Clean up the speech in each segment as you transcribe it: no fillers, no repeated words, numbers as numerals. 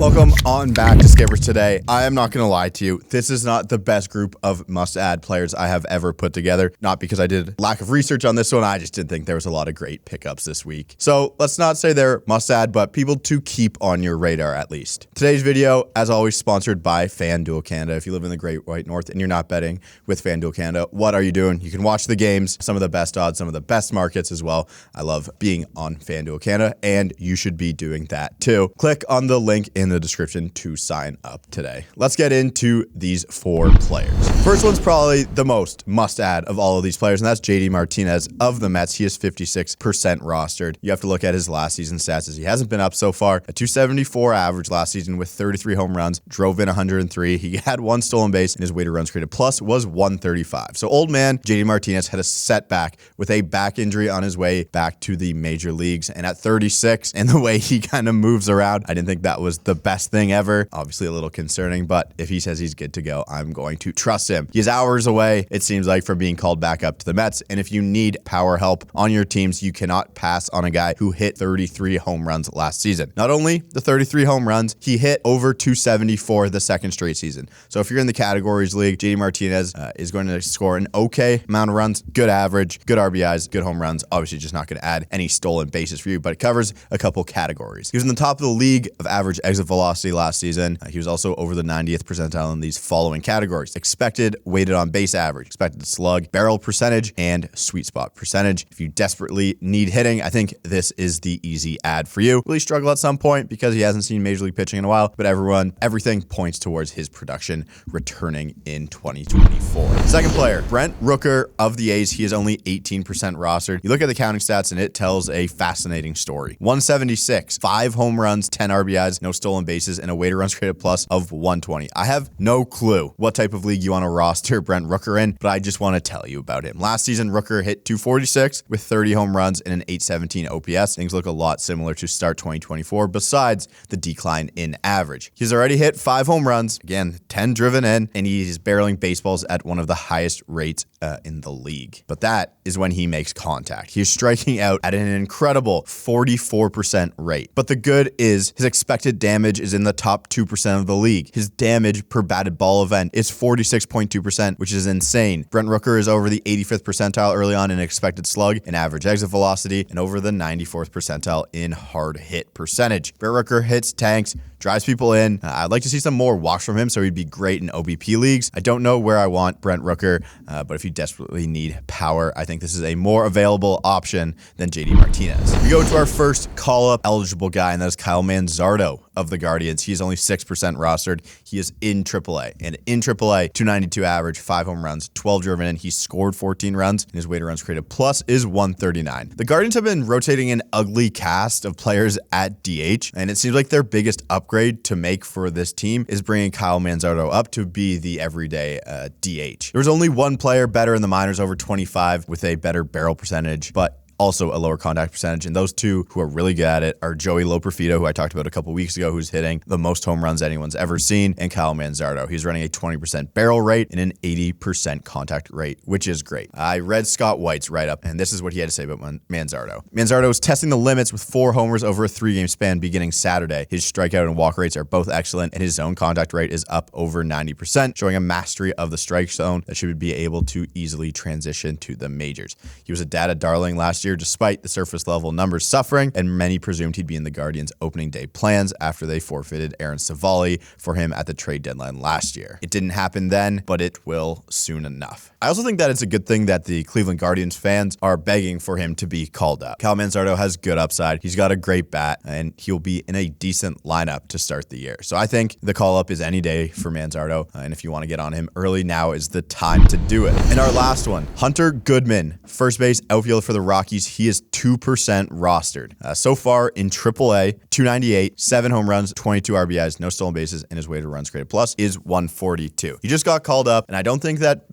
Welcome on back to Skippers today. I am not going to lie to you. This is not the best group of must-add players I have ever put together. Not because I did lack of research on this one. I just didn't think there was a lot of great pickups this week. So let's not say they're must-add, but people to keep on your radar at least. Today's video, as always, sponsored by FanDuel Canada. If you live in the Great White North and you're not betting with FanDuel Canada, what are you doing? You can watch the games, some of the best odds, some of the best markets as well. I love being on FanDuel Canada, and you should be doing that too. Click on the link in the description to sign up today. Let's get into these four players. First one's probably the most must-add of all of these players, and that's JD Martinez of the Mets. He is 56% rostered. You have to look at his last season stats as he hasn't been up so far. A 274 average last season with 33 home runs, drove in 103. He had one stolen base, and his weighted runs created plus was 135. So old man JD Martinez had a setback with a back injury on his way back to the major leagues, and at 36, and the way he kind of moves around, I didn't think that was the best thing ever. Obviously a little concerning, but if he says he's good to go, I'm going to trust him. He's hours away, it seems like, from being called back up to the Mets, and if you need power help on your teams, you cannot pass on a guy who hit 33 home runs last season. Not only the 33 home runs, he hit over 274 the second straight season. So if you're in the categories league, JD Martinez is going to score an okay amount of runs, good average, good RBIs, good home runs. Obviously just not going to add any stolen bases for you, but it covers a couple categories. He was in the top of the league of average exit velocity last season. He was also over the 90th percentile in these following categories: expected weighted on base average, expected slug, barrel percentage, and sweet spot percentage. If you desperately need hitting, I think this is the easy ad for you. Will he struggle at some point because he hasn't seen major league pitching in a while? But everything points towards his production returning in 2024. Second player, Brent Rooker of the A's. He is only 18% rostered. You look at the counting stats and it tells a fascinating story. 176, 5 home runs, 10 RBIs, no stolen bases, and a weighted runs created plus of 120. I have no clue what type of league you want to roster Brent Rooker in, but I just want to tell you about him. Last season, Rooker hit 246 with 30 home runs and an 817 OPS. Things look a lot similar to start 2024 besides the decline in average. He's already hit 5 home runs, again, 10 driven in, and he's barreling baseballs at one of the highest rates in the league. But that is when he makes contact. He's striking out at an incredible 44% rate. But the good is his expected damage is in the top 2% of the league. His damage per batted ball event is 46.2%, which is insane. Brent Rooker is over the 85th percentile early on in expected slug and average exit velocity, and over the 94th percentile in hard hit percentage. Brent Rooker hits tanks, drives people in. I'd like to see some more walks from him, so he'd be great in OBP leagues. I don't know where I want Brent Rooker, but if you desperately need power, I think this is a more available option than JD Martinez. We go to our first call-up eligible guy, and that is Kyle Manzardo of the Guardians. He's only 6% rostered. He is in AAA, and in AAA, 292 average, 5 home runs, 12 driven in. He scored 14 runs, and his weighted runs created plus is 139. The Guardians have been rotating an ugly cast of players at DH, and it seems like their biggest upgrade to make for this team is bringing Kyle Manzardo up to be the everyday DH. There was only one player better in the minors over 25 with a better barrel percentage, but also a lower contact percentage, and those two who are really good at it are Joey Loperfido, who I talked about a couple weeks ago, who's hitting the most home runs anyone's ever seen, and Kyle Manzardo. He's running a 20% barrel rate and an 80% contact rate, which is great. I read Scott White's write-up, and this is what he had to say about Manzardo. Manzardo is testing the limits with 4 homers over a 3-game span beginning Saturday. His strikeout and walk rates are both excellent, and his zone contact rate is up over 90%, showing a mastery of the strike zone that should be able to easily transition to the majors. He was a data darling last year despite the surface level numbers suffering, and many presumed he'd be in the Guardians' opening day plans after they forfeited Aaron Savali for him at the trade deadline last year. It didn't happen then, but it will soon enough. I also think that it's a good thing that the Cleveland Guardians fans are begging for him to be called up. Kyle Manzardo has good upside. He's got a great bat, and he'll be in a decent lineup to start the year. So I think the call up is any day for Manzardo, and if you want to get on him early, now is the time to do it. And our last one, Hunter Goodman, first base outfielder for the Rockies. He is 2% rostered. So far in AAA, 298, 7 home runs, 22 RBIs, no stolen bases, and his weighted runs created plus is 142. He just got called up, and I don't think that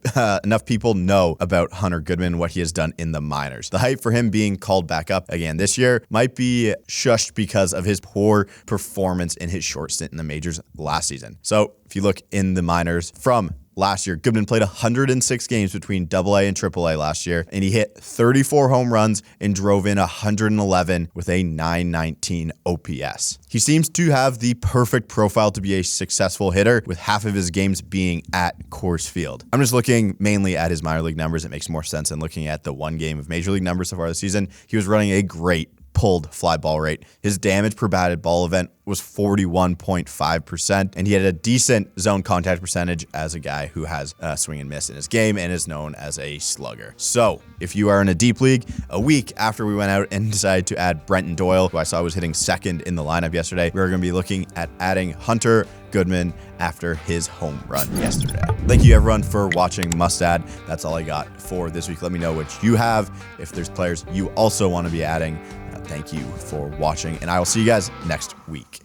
enough people know about Hunter Goodman, what he has done in the minors. The hype for him being called back up again this year might be shushed because of his poor performance in his short stint in the majors last season. So if you look in the minors from last year. Goodman played 106 games between AA and AAA last year, and he hit 34 home runs and drove in 111 with a 919 OPS. He seems to have the perfect profile to be a successful hitter, with half of his games being at Coors Field. I'm just looking mainly at his minor league numbers. It makes more sense than looking at the one game of major league numbers so far this season. He was running a great pulled fly ball rate. His damage per batted ball event was 41.5%, and he had a decent zone contact percentage as a guy who has swing and miss in his game and is known as a slugger. So if you are in a deep league, a week after we went out and decided to add Brent Doyle, who I saw was hitting second in the lineup yesterday, we're going to be looking at adding Hunter Goodman after his home run yesterday. Thank you everyone for watching Must Add. That's all I got for this week. Let me know what you have. If there's players you also want to be adding, thank you for watching, and I will see you guys next week.